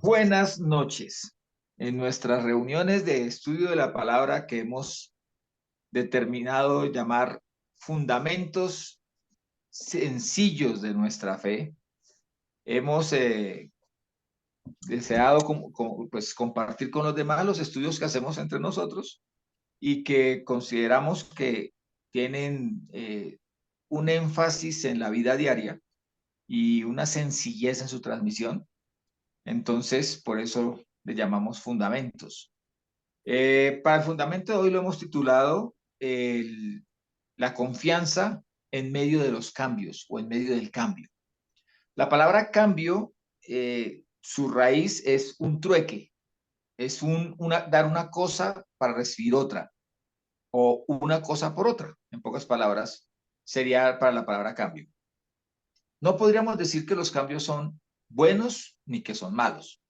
Buenas noches. En nuestras reuniones de estudio de la palabra que hemos determinado llamar fundamentos sencillos de nuestra fe, hemos deseado pues, compartir con los demás los estudios que hacemos entre nosotros y que consideramos que tienen un énfasis en la vida diaria y una sencillez en su transmisión. Entonces, por eso le llamamos fundamentos. Para el fundamento de hoy lo hemos titulado la confianza en medio de los cambios o en medio del cambio. La palabra cambio, su raíz es un trueque, es dar una cosa para recibir otra o una cosa por otra. En pocas palabras, sería para la palabra cambio. No podríamos decir que los cambios son buenos ni que son malos.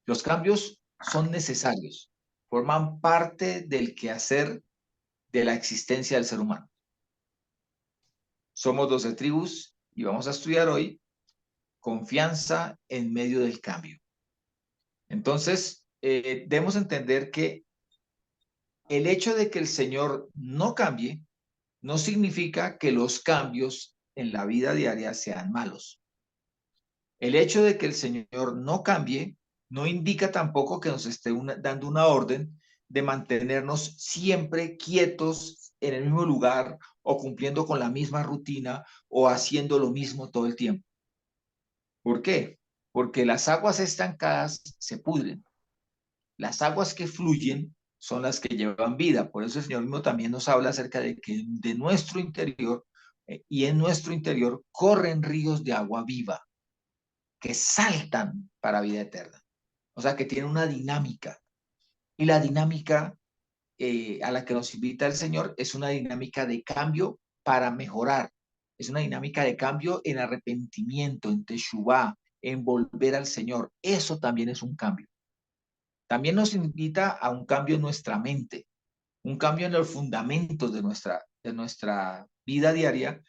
Los cambios son necesarios, forman parte del quehacer de la existencia del ser humano. Somos 12 tribus y vamos a estudiar hoy confianza en medio del cambio. Entonces, debemos entender que el hecho de que el Señor no cambie no significa que los cambios en la vida diaria sean malos. El hecho de que el Señor no cambie no indica tampoco que nos esté dando una orden de mantenernos siempre quietos en el mismo lugar o cumpliendo con la misma rutina o haciendo lo mismo todo el tiempo. ¿Por qué? Porque las aguas estancadas se pudren. Las aguas que fluyen son las que llevan vida. Por eso el Señor mismo también nos habla acerca de que de nuestro interior y en nuestro interior corren ríos de agua viva que saltan para vida eterna. O sea, que tienen una dinámica. Y la dinámica a la que nos invita el Señor es una dinámica de cambio para mejorar. Es una dinámica de cambio en arrepentimiento, en teshuvá, en volver al Señor. Eso también es un cambio. También nos invita a un cambio en nuestra mente, un cambio en los fundamentos de nuestra vida diaria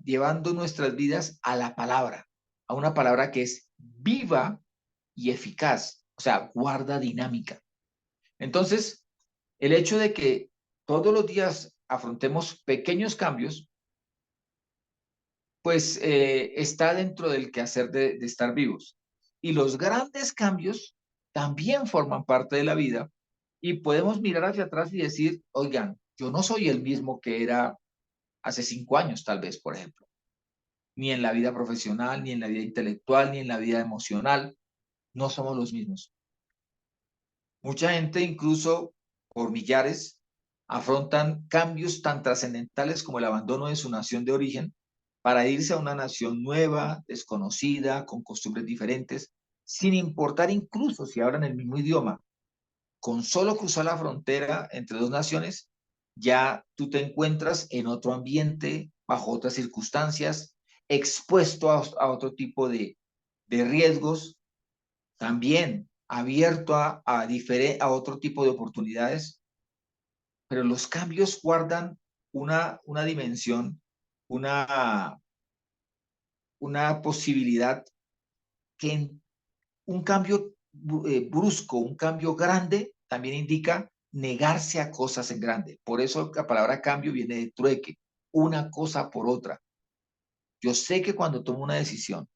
llevando nuestras vidas a la palabra, a una palabra que es viva y eficaz, o sea, guarda dinámica. Entonces, el hecho de que todos los días afrontemos pequeños cambios, pues está dentro del quehacer de estar vivos. Y los grandes cambios también forman parte de la vida y podemos mirar hacia atrás y decir, oigan, yo no soy el mismo que era hace 5 años, tal vez, por ejemplo, ni en la vida profesional, ni en la vida intelectual, ni en la vida emocional, no somos los mismos. Mucha gente, incluso por millares, afrontan cambios tan trascendentales como el abandono de su nación de origen para irse a una nación nueva, desconocida, con costumbres diferentes, sin importar incluso si hablan el mismo idioma. Con solo cruzar la frontera entre dos naciones, ya tú te encuentras en otro ambiente, bajo otras circunstancias, expuesto a otro tipo de riesgos, también abierto a otro tipo de oportunidades, pero los cambios guardan una dimensión, una, una posibilidad que en un cambio brusco, un cambio grande, también indica negarse a cosas en grande. Por eso la palabra cambio viene de trueque, una cosa por otra. Yo sé que cuando tomo una decisión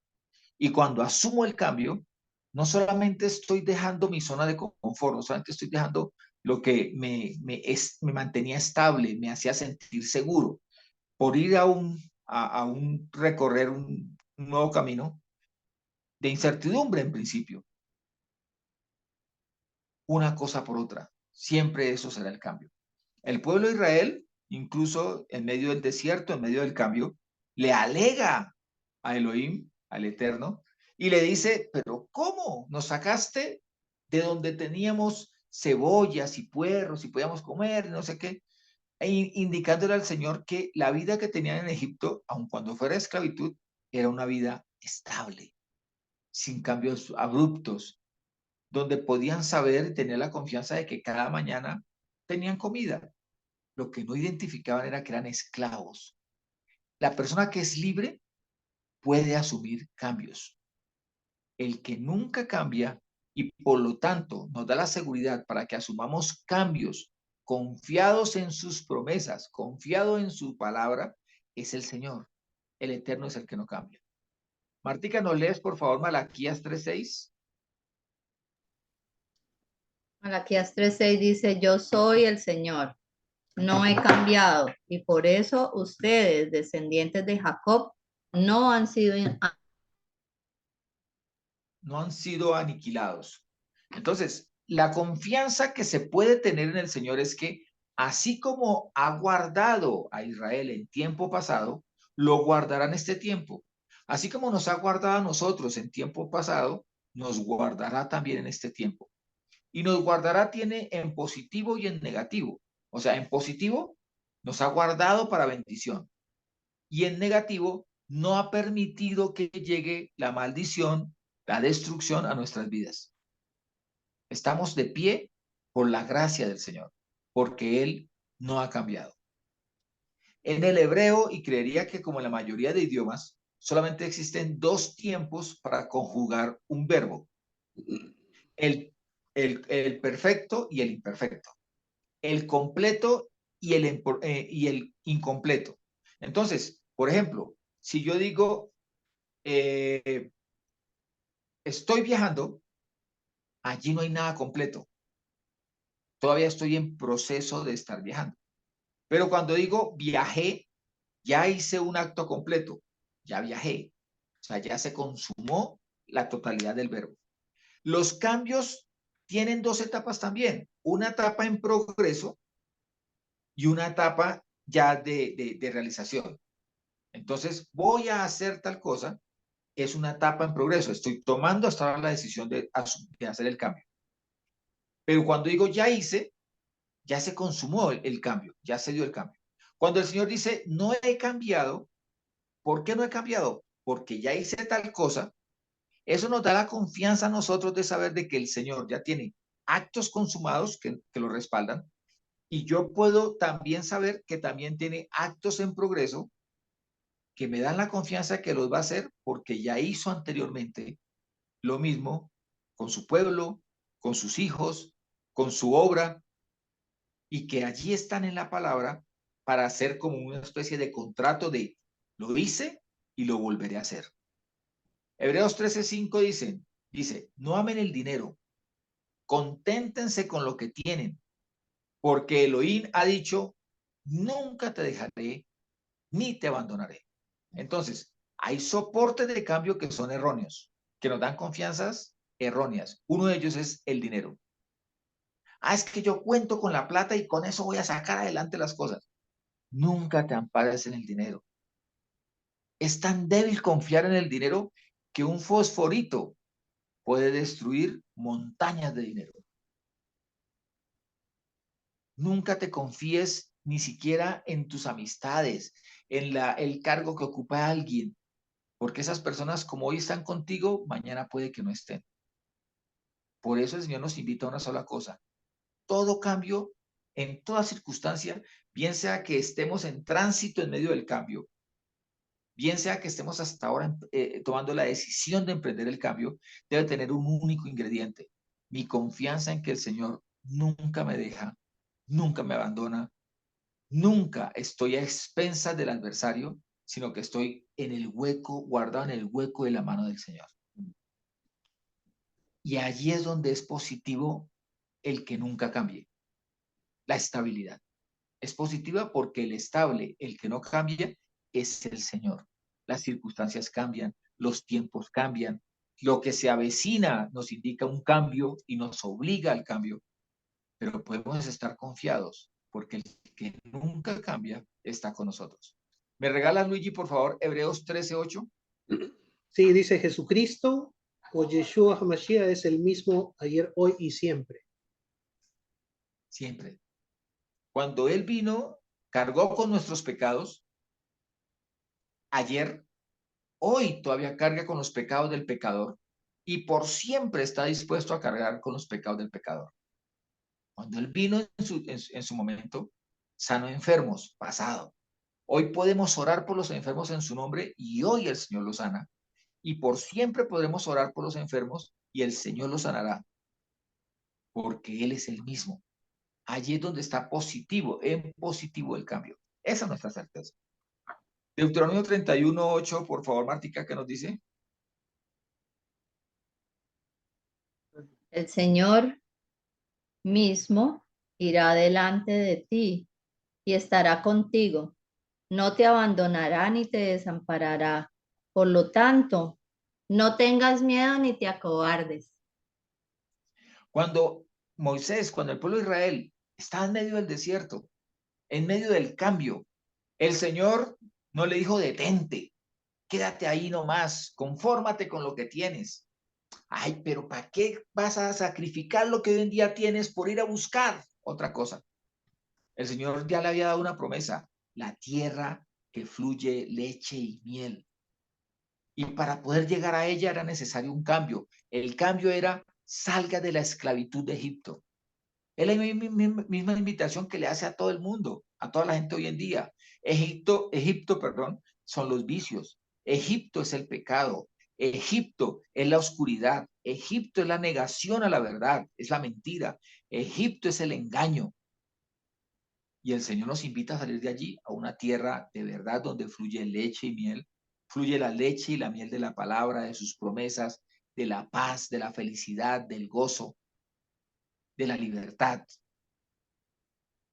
y cuando asumo el cambio, no solamente estoy dejando mi zona de confort, no solamente estoy dejando lo que me mantenía estable, me hacía sentir seguro, por ir a un recorrer un nuevo camino de incertidumbre en principio, una cosa por otra. Siempre eso será el cambio. El pueblo de Israel, incluso en medio del desierto, en medio del cambio, le alega a Elohim, al Eterno, y le dice, pero ¿cómo? Nos sacaste de donde teníamos cebollas y puerros y podíamos comer y no sé qué, indicándole al Señor que la vida que tenían en Egipto, aun cuando fuera esclavitud, era una vida estable, sin cambios abruptos, donde podían saber y tener la confianza de que cada mañana tenían comida. Lo que no identificaban era que eran esclavos. La persona que es libre puede asumir cambios. el que nunca cambia y por lo tanto nos da la seguridad para que asumamos cambios confiados en sus promesas, confiado en su palabra, es el Señor. El Eterno es el que no cambia. Martica, ¿nos lees por favor Malaquías 3:6? Malaquías 3:6 dice, yo soy el Señor, no he cambiado, y por eso ustedes, descendientes de Jacob, no han sido No han sido aniquilados. Entonces, la confianza que se puede tener en el Señor es que así como ha guardado a Israel en tiempo pasado, lo guardará en este tiempo. Así como nos ha guardado a nosotros en tiempo pasado, nos guardará también en este tiempo. Y nos guardará tiene en positivo y en negativo. O sea, en positivo nos ha guardado para bendición. Y en negativo no ha permitido que llegue la maldición, la destrucción a nuestras vidas. Estamos de pie por la gracia del Señor, porque Él no ha cambiado. En el hebreo, y creería que como en la mayoría de idiomas, solamente existen dos tiempos para conjugar un verbo, el, el perfecto y el imperfecto, el completo y el incompleto. Entonces, por ejemplo, si yo digo, eh, estoy viajando, allí no hay nada completo. Todavía estoy en proceso de estar viajando. Pero cuando digo viajé, ya hice un acto completo, ya viajé. O sea, ya se consumó la totalidad del verbo. Los cambios tienen dos etapas también. Una etapa en progreso y una etapa ya de realización. Entonces, voy a hacer tal cosa, es una etapa en progreso. Estoy tomando hasta ahora la decisión de hacer el cambio. Pero cuando digo ya hice, ya se consumó el cambio, ya se dio el cambio. Cuando el Señor dice, no he cambiado, ¿por qué no he cambiado? Porque ya hice tal cosa. Eso nos da la confianza a nosotros de saber de que el Señor ya tiene actos consumados que lo respaldan y yo puedo también saber que también tiene actos en progreso que me dan la confianza que los va a hacer porque ya hizo anteriormente lo mismo con su pueblo, con sus hijos, con su obra, y que allí están en la palabra para hacer como una especie de contrato de lo hice y lo volveré a hacer. Hebreos 13:5 dice, no amen el dinero, conténtense con lo que tienen, porque Elohim ha dicho, nunca te dejaré ni te abandonaré. Entonces, hay soportes de cambio que son erróneos, que nos dan confianzas erróneas. Uno de ellos es el dinero. Es que yo cuento con la plata y con eso voy a sacar adelante las cosas. Nunca te ampares en el dinero. Es tan débil confiar en el dinero que un fosforito puede destruir montañas de dinero. Nunca te confíes ni siquiera en tus amistades, en el cargo que ocupa alguien, porque esas personas como hoy están contigo, mañana puede que no estén. Por eso el Señor nos invita a una sola cosa. Todo cambio, en toda circunstancia, bien sea que estemos en tránsito en medio del cambio, bien sea que estemos hasta ahora tomando la decisión de emprender el cambio, debe tener un único ingrediente: mi confianza en que el Señor nunca me deja, nunca me abandona, nunca estoy a expensas del adversario, sino que estoy en el hueco, guardado en el hueco de la mano del Señor. Y allí es donde es positivo el que nunca cambie, la estabilidad. Es positiva porque el estable, el que no cambia, es el Señor. Las circunstancias cambian, los tiempos cambian, lo que se avecina nos indica un cambio y nos obliga al cambio, pero podemos estar confiados porque el que nunca cambia está con nosotros. ¿Me regalas, Luigi, por favor, Hebreos 13:8? Sí, dice Jesucristo o Yeshua HaMashiach es el mismo ayer, hoy y siempre. Siempre. Cuando Él vino, cargó con nuestros pecados, ayer, hoy todavía carga con los pecados del pecador y por siempre está dispuesto a cargar con los pecados del pecador. Cuando Él vino en su momento, sanó enfermos, pasado. Hoy podemos orar por los enfermos en su nombre y hoy el Señor los sana. y por siempre podremos orar por los enfermos y el Señor los sanará, porque Él es el mismo. Allí es donde está positivo, en positivo el cambio. Esa es nuestra certeza. Deuteronomio 31:8, por favor, Martica, ¿qué nos dice? El Señor mismo irá delante de ti y estará contigo. No te abandonará ni te desamparará. Por lo tanto, no tengas miedo ni te acobardes. Cuando cuando el pueblo de Israel estaba en medio del desierto, en medio del cambio, el Señor no le dijo detente, quédate ahí nomás, confórmate con lo que tienes. Ay, pero ¿para qué vas a sacrificar lo que hoy en día tienes por ir a buscar otra cosa? El Señor ya le había dado una promesa, la tierra que fluye leche y miel. Y para poder llegar a ella era necesario un cambio. El cambio era, salga de la esclavitud de Egipto. Es la misma invitación que le hace a todo el mundo, a toda la gente hoy en día. Egipto, perdón, son los vicios. Egipto es el pecado. Egipto es la oscuridad. Egipto es la negación a la verdad, es la mentira. Egipto es el engaño. Y el Señor nos invita a salir de allí a una tierra de verdad donde fluye leche y miel. Fluye la leche y la miel de la palabra, de sus promesas, de la paz, de la felicidad, del gozo, de la libertad.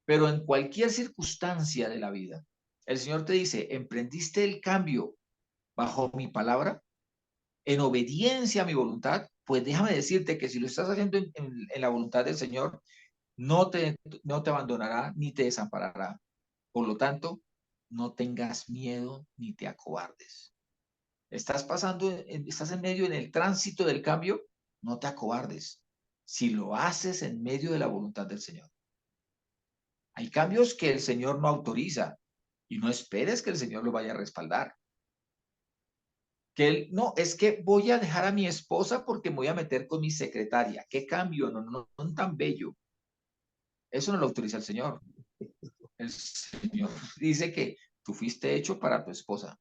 Pero en cualquier circunstancia de la vida, el Señor te dice, ¿emprendiste el cambio bajo mi palabra? ¿En obediencia a mi voluntad? Pues déjame decirte que si lo estás haciendo en la voluntad del Señor, no te abandonará ni te desamparará. Por lo tanto, no tengas miedo ni te acobardes. Estás en medio en el tránsito del cambio, no te acobardes. Si lo haces en medio de la voluntad del Señor. Hay cambios que el Señor no autoriza y no esperes que el Señor lo vaya a respaldar. Que él, no, es que voy a dejar a mi esposa porque me voy a meter con mi secretaria. ¿Qué cambio? No tan bello. Eso no lo autoriza el Señor. El Señor dice que tú fuiste hecho para tu esposa.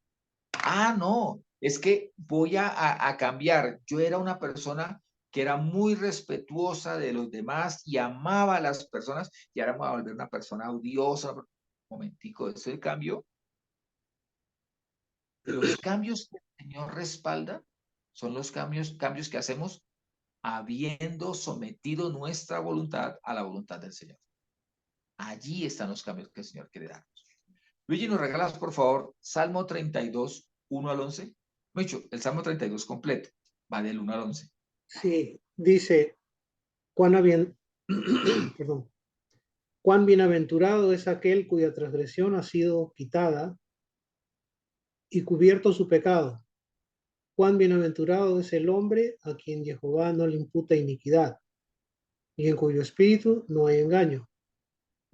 Ah, no, es que voy a cambiar. Yo era una persona que era muy respetuosa de los demás y amaba a las personas y ahora me voy a volver una persona odiosa. Un momentico, ¿eso es el cambio? Los cambios que el Señor respalda son los cambios que hacemos habiendo sometido nuestra voluntad a la voluntad del Señor. Allí están los cambios que el Señor quiere darnos. Luigi, ¿nos regalas, por favor, Salmo 32, 1 al 11? Mucho, el Salmo 32 completo, va del 1 al 11. Sí, dice, perdón, cuán bienaventurado es aquel cuya transgresión ha sido quitada y cubierto su pecado. Cuán bienaventurado es el hombre a quien Jehová no le imputa iniquidad y en cuyo espíritu no hay engaño.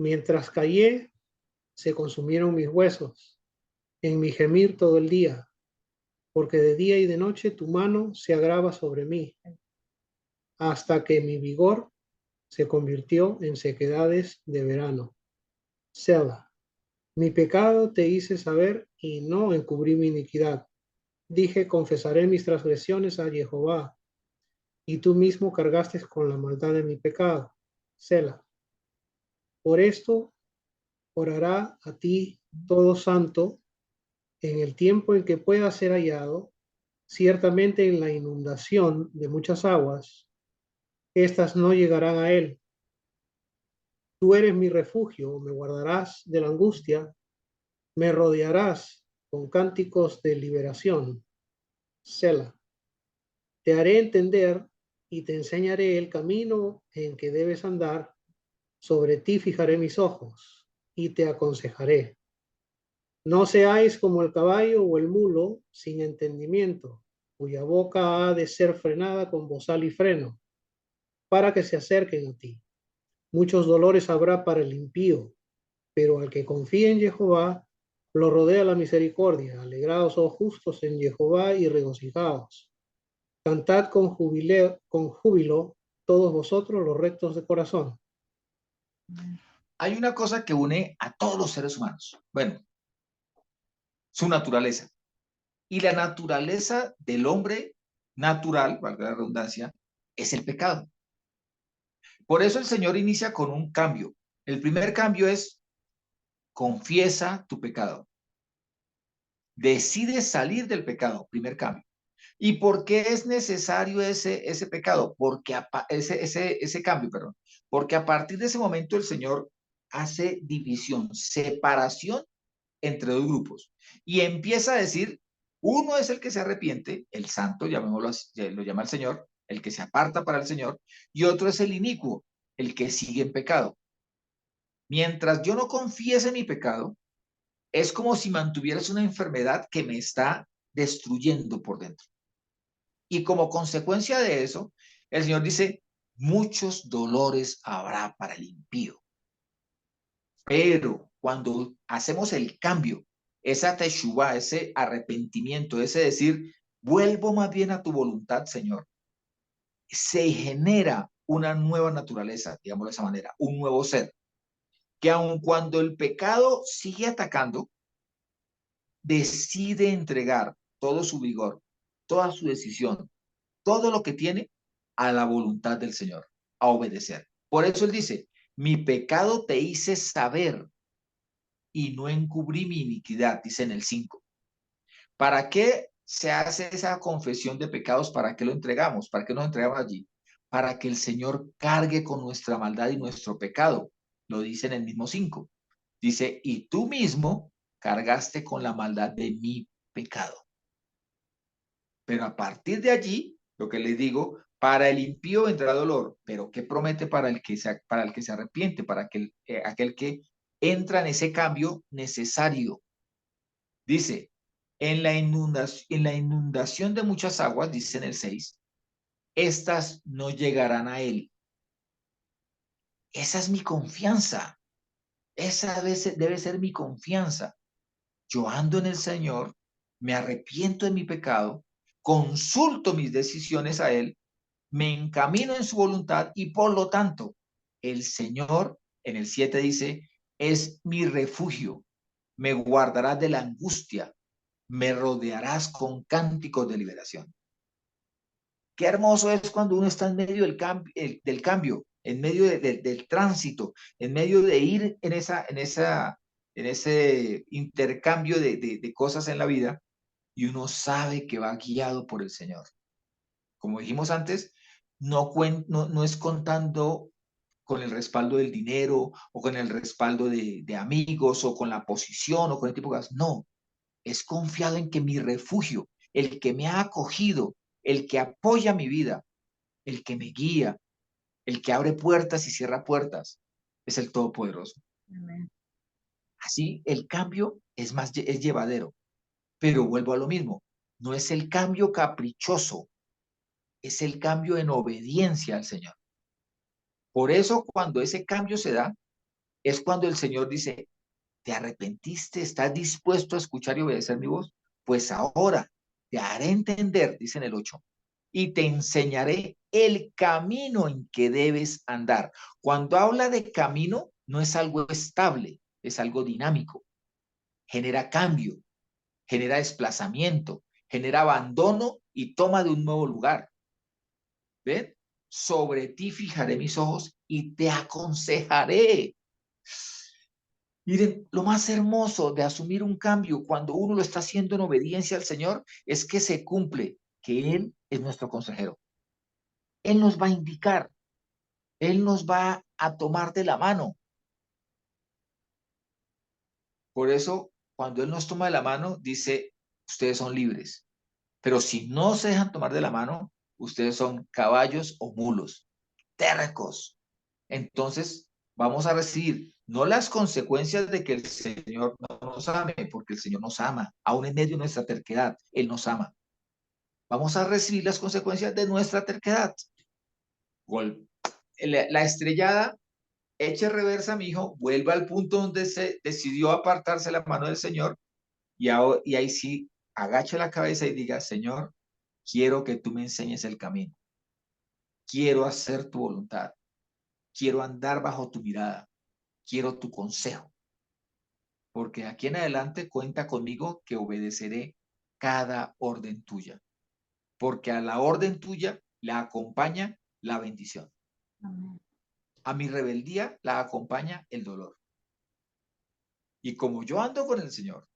Mientras callé, se consumieron mis huesos, en mi gemir todo el día, porque de día y de noche tu mano se agrava sobre mí, hasta que mi vigor se convirtió en sequedades de verano. Selah. Mi pecado te hice saber y no encubrí mi iniquidad. Dije, confesaré mis transgresiones a Jehová, y tú mismo cargaste con la maldad de mi pecado. Selah. Por esto orará a ti todo santo en el tiempo en que pueda ser hallado, ciertamente en la inundación de muchas aguas, estas no llegarán a él. Tú eres mi refugio, me guardarás de la angustia, me rodearás con cánticos de liberación. Selah. Te haré entender y te enseñaré el camino en que debes andar. Sobre ti fijaré mis ojos y te aconsejaré. No seáis como el caballo o el mulo sin entendimiento, cuya boca ha de ser frenada con bozal y freno, para que se acerquen a ti. Muchos dolores habrá para el impío, pero al que confía en Jehová, lo rodea la misericordia. Alegraos, oh justos, en Jehová y regocijaos. Cantad con júbilo todos vosotros los rectos de corazón. Hay una cosa que une a todos los seres humanos. Bueno, su naturaleza. Y la naturaleza del hombre natural, valga la redundancia, es el pecado. Por eso el Señor inicia con un cambio. El primer cambio es confiesa tu pecado. Decide salir del pecado, primer cambio. ¿Y por qué es necesario ese pecado? Porque ese cambio, perdón. Porque a partir de ese momento el Señor hace división, separación entre dos grupos. Y empieza a decir, uno es el que se arrepiente, el santo, llamémoslo así, lo llama el Señor, el que se aparta para el Señor, y otro es el inicuo, el que sigue en pecado. Mientras yo no confiese mi pecado, es como si mantuvieras una enfermedad que me está destruyendo por dentro. Y como consecuencia de eso, el Señor dice, muchos dolores habrá para el impío. Pero cuando hacemos el cambio, esa teshuvá, ese arrepentimiento, ese decir, vuelvo más bien a tu voluntad, Señor, se genera una nueva naturaleza, digámoslo de esa manera, un nuevo ser, que aun cuando el pecado sigue atacando, decide entregar todo su vigor, toda su decisión, todo lo que tiene a la voluntad del Señor, a obedecer. Por eso él dice, mi pecado te hice saber y no encubrí mi iniquidad, dice en el 5. ¿Para qué se hace esa confesión de pecados? ¿Para qué lo entregamos? ¿Para qué nos entregamos allí? Para que el Señor cargue con nuestra maldad y nuestro pecado. Lo dice en el mismo 5. Dice, y tú mismo cargaste con la maldad de mi pecado. Pero a partir de allí, lo que les digo, para el impío vendrá dolor, pero ¿qué promete para el que se arrepiente, para aquel que entra en ese cambio necesario? Dice, en la inundación de muchas aguas, dice en el 6, estas no llegarán a él. Esa es mi confianza. Esa debe ser mi confianza. Yo ando en el Señor, me arrepiento de mi pecado, consulto mis decisiones a Él, me encamino en su voluntad y por lo tanto, el Señor, en el 7 dice, es mi refugio, me guardarás de la angustia, me rodearás con cánticos de liberación. Qué hermoso es cuando uno está en medio del cambio, en medio del tránsito, en medio de ir en ese intercambio de cosas en la vida y uno sabe que va guiado por el Señor. Como dijimos antes, no es contando con el respaldo del dinero o con el respaldo de amigos o con la posición o con el tipo de cosas. No, es confiado en que mi refugio, el que me ha acogido, el que apoya mi vida, el que me guía, el que abre puertas y cierra puertas, es el Todopoderoso. Amén. Así el cambio es llevadero, pero vuelvo a lo mismo, no es el cambio caprichoso, es el cambio en obediencia al Señor. Por eso cuando ese cambio se da, es cuando el Señor dice, ¿te arrepentiste? ¿Estás dispuesto a escuchar y obedecer mi voz? Pues ahora te haré entender, dice en el 8, y te enseñaré el camino en que debes andar. Cuando habla de camino, no es algo estable, es algo dinámico. Genera cambio, genera desplazamiento, genera abandono y toma de un nuevo lugar. ¿Ven? Sobre ti fijaré mis ojos y te aconsejaré. Miren, lo más hermoso de asumir un cambio cuando uno lo está haciendo en obediencia al Señor es que se cumple, que Él es nuestro consejero. Él nos va a indicar, Él nos va a tomar de la mano. Por eso, cuando Él nos toma de la mano, dice, ustedes son libres. Pero si no se dejan tomar de la mano, ustedes son caballos o mulos, tercos. Entonces, vamos a recibir no las consecuencias de que el Señor no nos ame, porque el Señor nos ama, aún en medio de nuestra terquedad, Él nos ama. Vamos a recibir las consecuencias de nuestra terquedad. La estrellada, eche reversa, mi hijo, vuelva al punto donde se decidió apartarse la mano del Señor y ahí sí, agache la cabeza y diga, Señor, quiero que tú me enseñes el camino. Quiero hacer tu voluntad. Quiero andar bajo tu mirada. Quiero tu consejo. Porque aquí en adelante cuenta conmigo que obedeceré cada orden tuya, porque a la orden tuya la acompaña la bendición. Amén. A mi rebeldía la acompaña el dolor. Y como yo ando con el Señor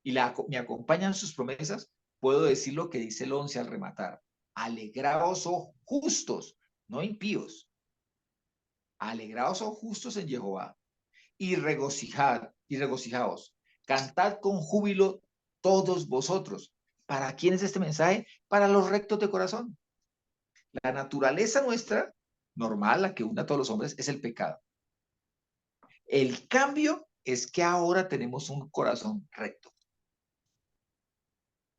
y me acompañan sus promesas, puedo decir lo que dice el 11 al rematar. Alegraos, oh justos, no impíos. Alegraos, oh justos en Jehová, y regocijaos. Cantad con júbilo todos vosotros. ¿Para quién es este mensaje? Para los rectos de corazón. La naturaleza nuestra, normal, la que une a todos los hombres, es el pecado. El cambio es que ahora tenemos un corazón recto.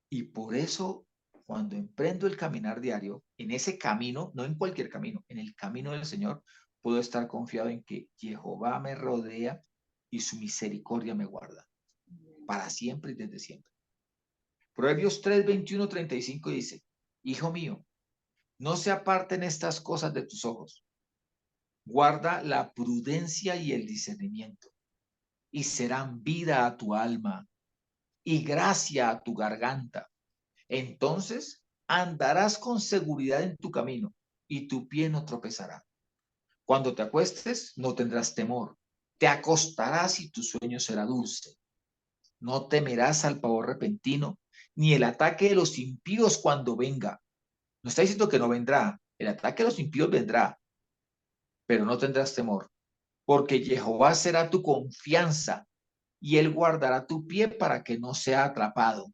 Y por eso, cuando emprendo el caminar diario, en ese camino, no en cualquier camino, en el camino del Señor, puedo estar confiado en que Jehová me rodea y su misericordia me guarda para siempre y desde siempre. Proverbios 3, 21, 35 dice, Hijo mío, no se aparten estas cosas de tus ojos. Guarda la prudencia y el discernimiento, y serán vida a tu alma y gracia a tu garganta. Entonces andarás con seguridad en tu camino y tu pie no tropezará. Cuando te acuestes, no tendrás temor. Te acostarás y tu sueño será dulce. No temerás al pavor repentino, ni el ataque de los impíos cuando venga. No está diciendo que no vendrá. El ataque de los impíos vendrá, pero no tendrás temor, porque Jehová será tu confianza y él guardará tu pie para que no sea atrapado.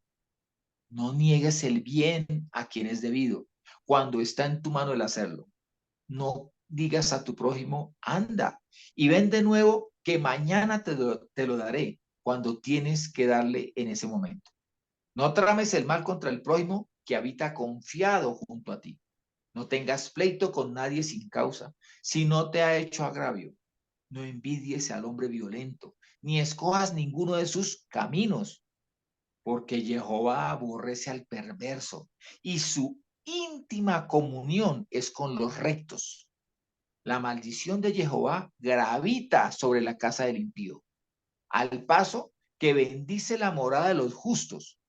No niegues el bien a quien es debido, cuando está en tu mano el hacerlo. No digas a tu prójimo, anda y ven de nuevo, que mañana te lo daré, cuando tienes que darle en ese momento. No trames el mal contra el prójimo que habita confiado junto a ti. No tengas pleito con nadie sin causa, si no te ha hecho agravio. No envidies al hombre violento, ni escojas ninguno de sus caminos, porque Jehová aborrece al perverso y su íntima comunión es con los rectos. La maldición de Jehová gravita sobre la casa del impío, al paso que bendice la morada de los justos.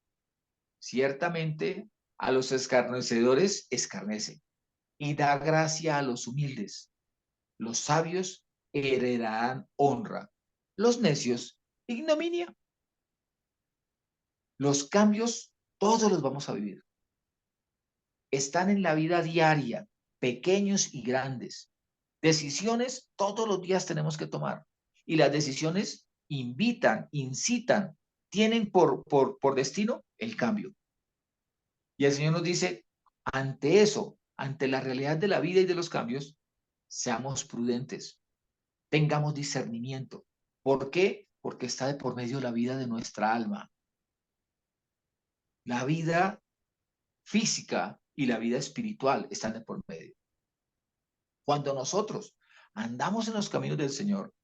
Ciertamente a los escarnecedores escarnece y da gracia a los humildes. Los sabios heredarán honra, los necios ignominia. Los cambios todos los vamos a vivir. Están en la vida diaria, pequeños y grandes. Decisiones todos los días tenemos que tomar. Y las decisiones invitan, incitan, tienen por destino el cambio. Y el Señor nos dice, ante eso, ante la realidad de la vida y de los cambios, seamos prudentes, tengamos discernimiento. ¿Por qué? Porque está de por medio la vida de nuestra alma. La vida física y la vida espiritual están de por medio. Cuando nosotros andamos en los caminos del Señor,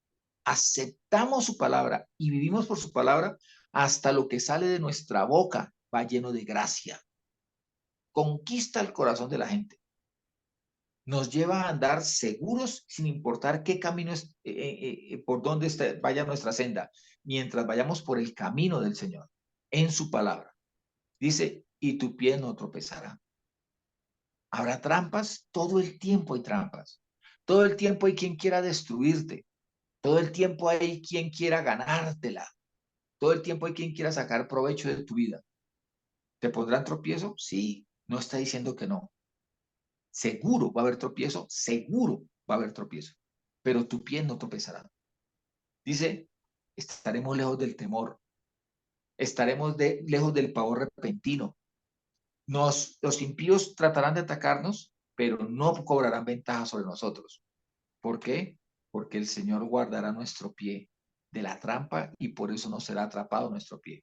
aceptamos su palabra y vivimos por su palabra, hasta lo que sale de nuestra boca va lleno de gracia. Conquista el corazón de la gente. Nos lleva a andar seguros sin importar qué camino es, por dónde vaya nuestra senda, mientras vayamos por el camino del Señor, en su palabra. Dice, y tu pie no tropezará. Habrá trampas, todo el tiempo hay trampas. Todo el tiempo hay quien quiera destruirte. Todo el tiempo hay quien quiera ganártela. Todo el tiempo hay quien quiera sacar provecho de tu vida. ¿Te pondrán tropiezo? Sí, no está diciendo que no. Seguro va a haber tropiezo, seguro va a haber tropiezo, pero tu pie no tropezará. Dice, estaremos lejos del temor, estaremos lejos del pavor repentino. Los impíos tratarán de atacarnos, pero no cobrarán ventaja sobre nosotros. ¿Por qué? Porque el Señor guardará nuestro pie de la trampa y por eso no será atrapado nuestro pie.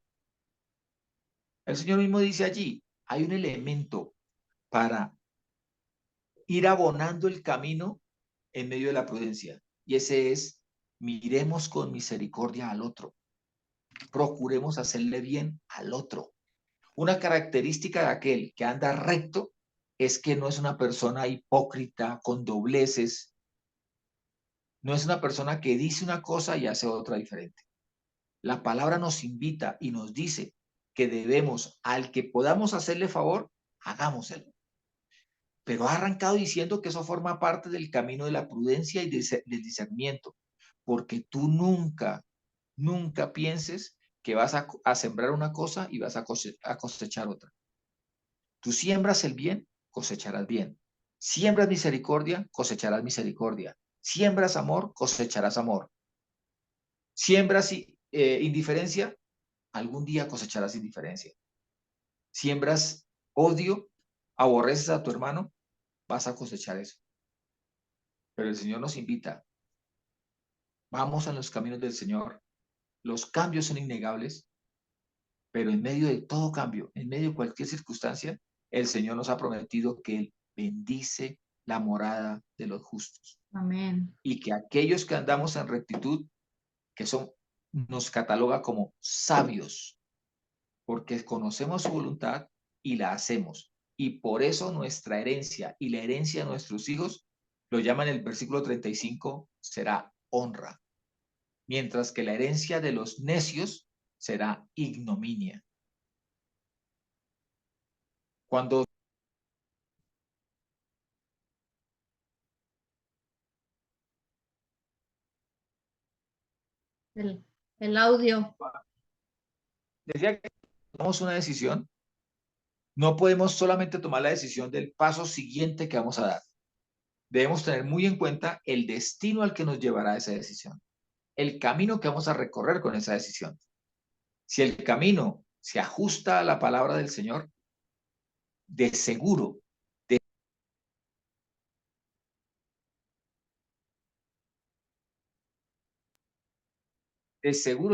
El Señor mismo dice allí, hay un elemento para ir abonando el camino en medio de la prudencia, y ese es, miremos con misericordia al otro, procuremos hacerle bien al otro. Una característica de aquel que anda recto es que no es una persona hipócrita, con dobleces, no es una persona que dice una cosa y hace otra diferente. La palabra nos invita y nos dice que debemos, al que podamos hacerle favor, hagámoselo. Pero ha arrancado diciendo que eso forma parte del camino de la prudencia y del discernimiento, porque tú nunca pienses que vas a sembrar una cosa y vas a cosechar otra. Tú siembras el bien, cosecharás bien. Siembras misericordia, cosecharás misericordia. Siembras amor, cosecharás amor. Siembras indiferencia, algún día cosecharás indiferencia. Siembras odio, aborreces a tu hermano, vas a cosechar eso. Pero el Señor nos invita. Vamos a los caminos del Señor. Los cambios son innegables, pero en medio de todo cambio, en medio de cualquier circunstancia, el Señor nos ha prometido que Él bendice la morada de los justos. Amén. Y que aquellos que andamos en rectitud, nos cataloga como sabios, porque conocemos su voluntad y la hacemos. Y por eso nuestra herencia y la herencia de nuestros hijos, lo llaman en el versículo 35, será honra. Mientras que la herencia de los necios será ignominia. Cuando El audio. decía que tomamos una decisión, no podemos solamente tomar la decisión del paso siguiente que vamos a dar. Debemos tener muy en cuenta el destino al que nos llevará esa decisión, el camino que vamos a recorrer con esa decisión. Si el camino se ajusta a la palabra del Señor, de seguro,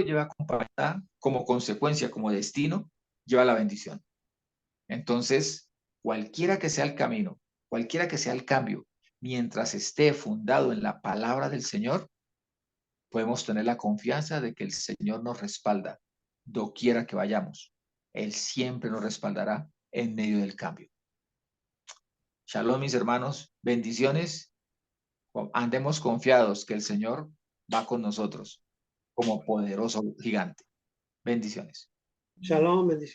lleva acompañada como consecuencia, como destino, lleva la bendición. Entonces, cualquiera que sea el camino, cualquiera que sea el cambio, mientras esté fundado en la palabra del Señor, podemos tener la confianza de que el Señor nos respalda doquiera que vayamos. Él siempre nos respaldará en medio del cambio. Shalom, mis hermanos, bendiciones. Andemos confiados que el Señor va con nosotros como poderoso gigante. Bendiciones. Shalom, bendiciones.